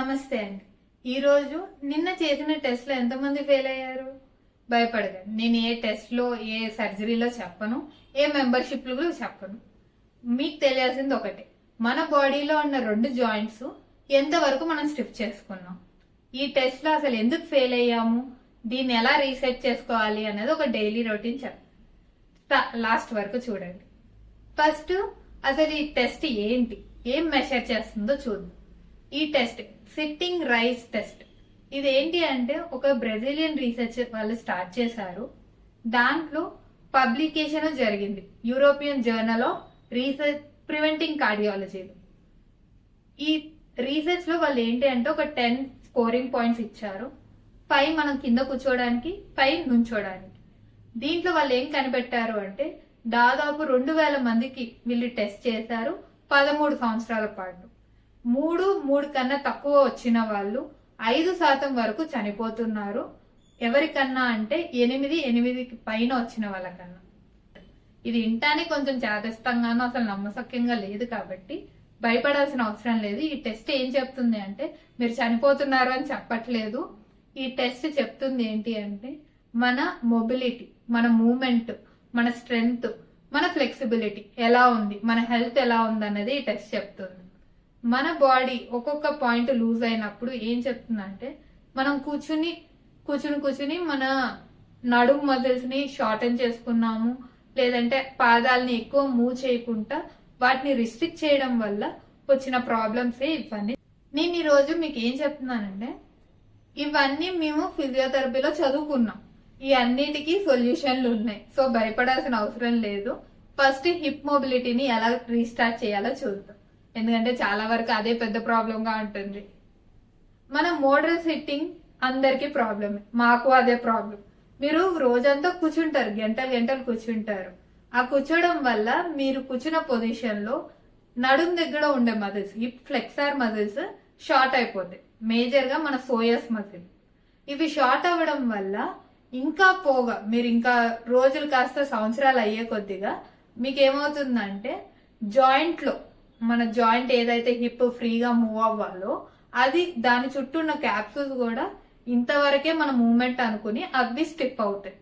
నమస్తే అండి. ఈరోజు నిన్న చేసిన టెస్ట్ లో ఎంతమంది ఫెయిల్ అయ్యారు? భయపడకండి, నేను ఏ టెస్ట్ లో ఏ సర్జరీలో చెప్పను, ఏ మెంబర్షిప్ లో చెప్పను. మీకు తెలియాల్సింది ఒకటే, మన బాడీలో ఉన్న 2 జాయింట్స్ ఎంతవరకు మనం స్టిఫ్ చేసుకున్నాం. ఈ టెస్ట్ లో అసలు ఎందుకు ఫెయిల్ అయ్యాము, దీన్ని ఎలా రీసెట్ చేసుకోవాలి అనేది ఒక డైలీ రొటీన్ లాస్ట్ వరకు చూడండి. ఫస్ట్ అసలు ఈ టెస్ట్ ఏంటి, ఏం మెషర్ చేస్తుందో చూద్దాం. ఈ టెస్ట్ సిట్టింగ్ రైజ్ టెస్ట్. ఇది ఏంటి అంటే ఒక బ్రెజిలియన్ రీసెర్చ్ వాళ్ళు స్టార్ట్ చేశారు. దాంట్లో పబ్లికేషన్ జరిగింది European journal of research preventing కార్డియాలజీలో. ఈ రీసెర్చ్ లో వాళ్ళు ఏంటి అంటే ఒక 10 స్కోరింగ్ పాయింట్స్ ఇచ్చారు. 5 మనం కింద కూర్చోడానికి, 5 నుంచోడానికి. దీంట్లో వాళ్ళు ఏం కనిపెట్టారు అంటే దాదాపు 2000 మందికి వీళ్ళు టెస్ట్ చేశారు 13 సంవత్సరాల పాటు. 3 కన్నా తక్కువ వచ్చిన వాళ్ళు 5% వరకు చనిపోతున్నారు. ఎవరికన్నా అంటే 8 పైన వచ్చిన వాళ్ళకన్నా. ఇది వింటానికి కొంచెం చేదస్తంగానో అసలు నమ్మశక్యంగా లేదు కాబట్టి భయపడాల్సిన అవసరం లేదు. ఈ టెస్ట్ ఏం చెప్తుంది అంటే మీరు చనిపోతున్నారు అని చెప్పట్లేదు. ఈ టెస్ట్ చెప్తుంది ఏంటి అంటే మన మొబిలిటీ, మన మూమెంట్, మన స్ట్రెంగ్త్, మన ఫ్లెక్సిబిలిటీ ఎలా ఉంది, మన హెల్త్ ఎలా ఉంది అన్నది ఈ టెస్ట్ చెప్తుంది. మన బాడీ ఒక్కొక్క పాయింట్ లూజ్ అయినప్పుడు ఏం చెప్తుందంటే మనం కూర్చుని మన నడుము మజిల్స్ ని షార్టన్ చేసుకున్నాము, లేదంటే పాదాలని ఎక్కువ మూవ్ చేయకుండా వాటిని రిస్ట్రిక్ట్ చేయడం వల్ల వచ్చిన ప్రాబ్లమ్స్ ఇవన్నీ. నేను ఈ రోజు మీకు ఏం చెప్తున్నానంటే ఇవన్నీ మేము ఫిజియోథెరపీలో చదువుకున్నాం. ఈ అన్నిటికీ సొల్యూషన్లు ఉన్నాయి. సో భయపడాల్సిన అవసరం లేదు. ఫస్ట్ హిప్ మొబిలిటీని ఎలా రీస్టార్ట్ చేయాలో చూద్దాం. ఎందుకంటే చాలా వరకు అదే పెద్ద ప్రాబ్లం గా ఉంటుంది. మన మోడరల్ సిట్టింగ్ అందరికి ప్రాబ్లమే, మాకు అదే ప్రాబ్లం. మీరు రోజంతా కూర్చుంటారు, గంటలు కూర్చుంటారు. ఆ కూర్చోవడం వల్ల మీరు కూర్చున్న పొజిషన్ లో నడుం దగ్గర ఉండే muscles, hip flexor muscles short అయిపోతాయి. మేజర్ గా మన సోయస్ మజిల్. ఇవి షార్ట్ అవ్వడం వల్ల ఇంకా పోగా మీరు ఇంకా రోజులు కాస్త సంవత్సరాలు అయ్యే కొద్దిగా మీకు ఏమవుతుందంటే జాయింట్ లో మన జాయింట్ ఏదైతే హిప్ ఫ్రీగా మూవ్ అవ్వాలో అది దాని చుట్టూ ఉన్న క్యాప్సూల్స్ కూడా ఇంతవరకే మన మూవ్మెంట్ అనుకుని అవి స్టిప్ అవుతాయి.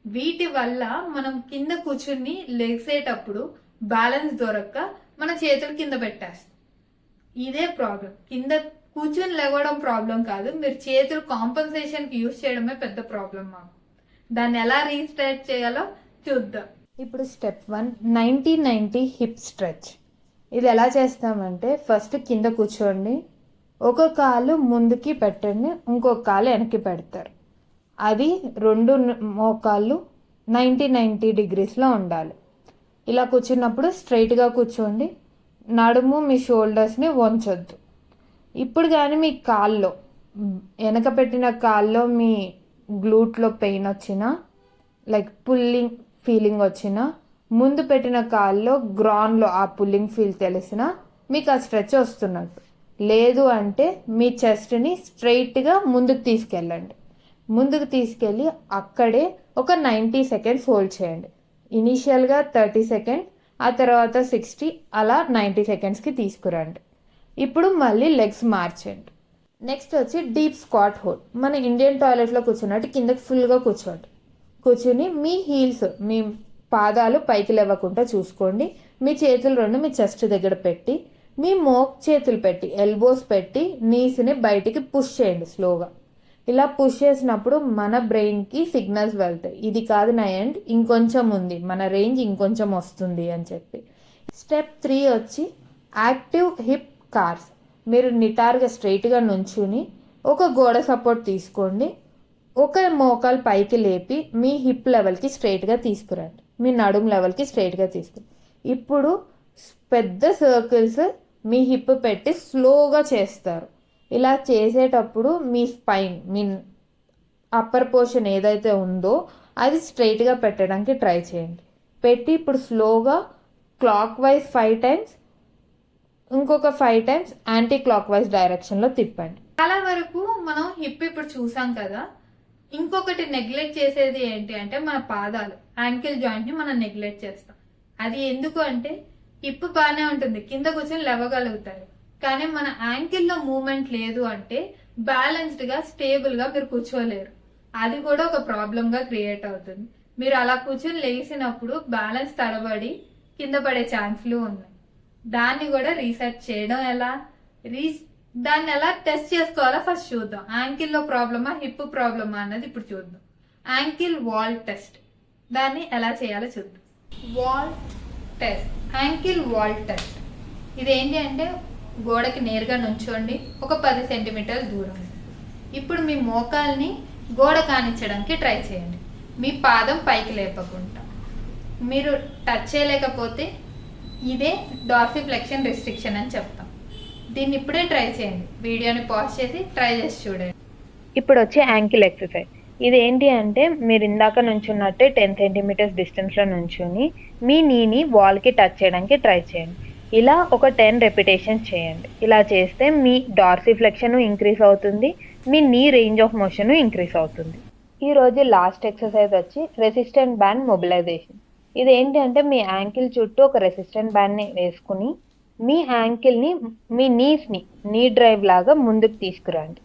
వీటి వల్ల మనం కింద కూర్చుని లెగ్సేటప్పుడు బ్యాలెన్స్ దొరక్క మన చేతులు కింద పెట్టేస్తాం. ఇదే ప్రాబ్లం. కింద కూర్చుని లేవడం ప్రాబ్లం కాదు, మీరు చేతులు కాంపన్సేషన్ కి యూజ్ చేయడమే పెద్ద ప్రాబ్లం మాకు. దాన్ని ఎలా రీస్టార్ట్ చేయాలో చూద్దాం. ఇప్పుడు స్టెప్ 1 90-90 హిప్ స్ట్రెచ్. ఇది ఎలా చేస్తామంటే ఫస్ట్ కింద కూర్చోండి, ఒక కాలు ముందుకి పెట్టండి, ఇంకొక కాలు వెనక్కి పెడతారు. అది 2 మోకాళ్ళు 90 డిగ్రీస్లో ఉండాలి. ఇలా కూర్చున్నప్పుడు స్ట్రైట్గా కూర్చోండి, నడుము మీ షోల్డర్స్ని వంచొద్దు. ఇప్పుడు కానీ మీ కాల్లో వెనక పెట్టిన కాల్లో మీ గ్లూట్లో పెయిన్ వచ్చినా, లైక్ పుల్లింగ్ ఫీలింగ్ వచ్చినా, ముందు పెట్టిన కాల్లో గ్రాన్లో ఆ పుల్లింగ్ ఫీల్ తెలిసినా మీకు ఆ స్ట్రెచ్ వస్తున్నట్టు. లేదు అంటే మీ చెస్ట్ని స్ట్రైట్గా ముందుకు తీసుకెళ్ళండి. ముందుకు తీసుకెళ్ళి అక్కడే ఒక 90 సెకండ్స్ హోల్డ్ చేయండి. ఇనీషియల్గా 30 సెకండ్స్, ఆ తర్వాత 60, అలా 90 సెకండ్స్కి తీసుకురండి. ఇప్పుడు మళ్ళీ లెగ్స్ మార్చండి. నెక్స్ట్ వచ్చి డీప్ స్క్వాట్ హోల్డ్. మన ఇండియన్ టాయిలెట్లో కూర్చున్నట్టు కిందకి ఫుల్గా కూర్చోండి. కూర్చుని మీ హీల్స్, మీ పాదాలు పైకి లేవకుండా చూసుకోండి. మీ చేతులు 2 మీ చెస్ట్ దగ్గర పెట్టి, మీ మోక్ చేతులు పెట్టి, ఎల్బోస్ పెట్టి నీస్ని బయటికి పుష్ చేయండి స్లోగా. ఇలా పుష్ చేసినప్పుడు మన బ్రెయిన్కి సిగ్నల్స్ వెళ్తాయి, ఇది కాదు నా ఎండ్, ఇంకొంచెం ఉంది, మన రేంజ్ ఇంకొంచెం వస్తుంది అని చెప్పి. స్టెప్ 3 వచ్చి యాక్టివ్ హిప్ కార్స్. మీరు నిటారుగా స్ట్రైట్గా నుంచుని ఒక గోడ సపోర్ట్ తీసుకోండి. ఒక మోకాలు పైకి లేపి మీ హిప్ లెవెల్కి స్ట్రైట్గా తీసుకురండి, మీ నడుము లెవెల్కి స్ట్రైట్గా తీసుకురండి. ఇప్పుడు పెద్ద సర్కిల్స్ మీ హిప్ పెట్టి స్లోగా చేస్తారు. ఇలా చేసేటప్పుడు మీ స్పైన్, మీ అప్పర్ పోర్షన్ ఏదైతే ఉందో అది స్ట్రైట్గా పెట్టడానికి ట్రై చేయండి. పెట్టి ఇప్పుడు స్లోగా క్లాక్ వైజ్ 5 టైమ్స్, ఇంకొక 5 టైమ్స్ యాంటీ క్లాక్ వైజ్ డైరెక్షన్లో తిప్పండి. చాలా వరకు మనం హిప్ ఇప్పుడు చూసాం కదా. ఇంకొకటి నెగ్లెక్ట్ చేసేది ఏంటి అంటే మన పాదాలు, యాంకిల్ జాయింట్ ని మనం నెగ్లెక్ట్ చేస్తాం. అది ఎందుకు అంటే హిప్ బాగానే ఉంటుంది, కింద కూర్చొని లేవగలుగుతారు. కానీ మన యాంకిల్లో మూమెంట్ లేదు అంటే బ్యాలెన్స్డ్ గా స్టేబుల్ గా మీరు కూర్చోలేరు. అది కూడా ఒక ప్రాబ్లం గా క్రియేట్ అవుతుంది. మీరు అలా కూర్చొని లేచినప్పుడు బ్యాలెన్స్ తడబడి కింద పడే ఛాన్స్లు ఉన్నాయి. దాన్ని కూడా రీసెట్ చేయడం ఎలా, దాన్ని ఎలా టెస్ట్ చేసుకోవాలో ఫస్ట్ చూద్దాం. యాంకిల్లో ప్రాబ్లమా హిప్ ప్రాబ్లమా అన్నది ఇప్పుడు చూద్దాం. యాంకిల్ వాల్ టెస్ట్, దాన్ని ఎలా చేయాలో చూద్దాం. Wall test, ankle wall test. ఇదేంటి అంటే గోడకి నేరుగా నుంచోండి, ఒక 10 సెంటీమీటర్ల దూరం. ఇప్పుడు మీ మోకాల్ని గోడ కానిచ్చడానికి ట్రై చేయండి, మీ పాదం పైకి లేపకుండా. మీరు టచ్ చేయలేకపోతే ఇదే డార్సిఫ్లెక్షన్ రెస్ట్రిక్షన్ అని చెప్తాం. దీన్ని ఇప్పుడే ట్రై చేయండి, వీడియోని పాజ్ చేసి ట్రై చేసి చూడండి. ఇప్పుడు వచ్చే యాంకిల్ ఎక్సర్సైజ్. ఇది ఏంటి అంటే మీరు ఇందాక నుంచున్నట్టే 10 సెంటీమీటర్స్ డిస్టెన్స్లో నుంచుని మీ నీని వాల్కి టచ్ చేయడానికి ట్రై చేయండి. ఇలా ఒక 10 రెపిటేషన్స్ చేయండి. ఇలా చేస్తే మీ డార్సిఫ్లెక్షన్ ఇంక్రీజ్ అవుతుంది, మీ నీ రేంజ్ ఆఫ్ మోషన్ ఇంక్రీజ్ అవుతుంది. ఈరోజు లాస్ట్ ఎక్సర్సైజ్ వచ్చి రెసిస్టెంట్ బ్యాండ్ మొబిలైజేషన్. ఇది ఏంటి అంటే మీ యాంకిల్ చుట్టూ ఒక రెసిస్టెంట్ బ్యాండ్ని వేసుకుని మీ యాంకిల్ని మీ నీస్ని నీ డ్రైవ్ లాగా ముందుకు తీసుకురండి.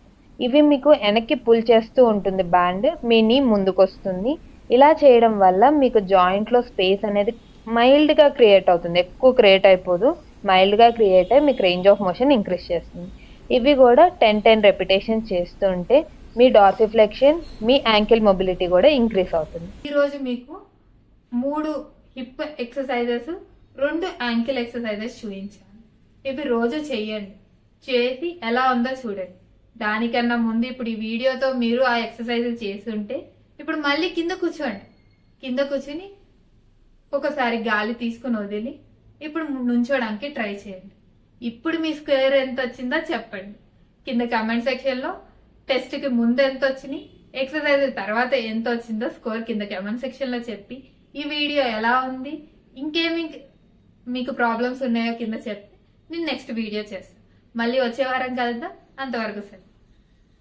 ఇవి మీకు వెనక్కి పుల్ చేస్తూ ఉంటుంది బ్యాండ్, మీ నీ ముందుకు వస్తుంది. ఇలా చేయడం వల్ల మీకు జాయింట్లో స్పేస్ అనేది మైల్డ్గా క్రియేట్ అవుతుంది, ఎక్కువ క్రియేట్ అయిపోదు, మైల్డ్గా క్రియేట్ అయ్యి మీకు రేంజ్ ఆఫ్ మోషన్ ఇంక్రీజ్ చేస్తుంది. ఇవి కూడా 10 రెపిటేషన్స్ చేస్తుంటే మీ డార్సిఫ్లెక్షన్, మీ యాంకిల్ మొబిలిటీ కూడా ఇంక్రీజ్ అవుతుంది. ఈరోజు మీకు 3 హిప్ ఎక్సర్సైజెస్, 2 యాంకిల్ ఎక్సర్సైజెస్ చూపించాను. ఇవి రోజు చెయ్యండి, చేసి ఎలా ఉందో చూడండి. దానికన్నా ముందు ఇప్పుడు ఈ వీడియోతో మీరు ఆ ఎక్సర్సైజ్ చేస్తుంటే ఇప్పుడు మళ్ళీ కింద కూర్చోండి. కింద కూర్చుని ఒకసారి గాలి తీసుకుని వదిలి ఇప్పుడు నుంచోడానికి ట్రై చేయండి. ఇప్పుడు మీ స్క్వేర్ ఎంత వచ్చిందో చెప్పండి కింద కామెంట్ సెక్షన్లో. టెస్ట్కి ముందు ఎంత వచ్చినాయి, ఎక్సర్సైజ్ తర్వాత ఎంత వచ్చిందో స్కోర్ కింద కామెంట్ సెక్షన్లో చెప్పి ఈ వీడియో ఎలా ఉంది, ఇంకేమి మీకు ప్రాబ్లమ్స్ ఉన్నాయో కింద చెప్తే నేను నెక్స్ట్ వీడియో చేస్తాను. మళ్ళీ వచ్చే వారం కలుద్దాం. అంతవరకు సరే.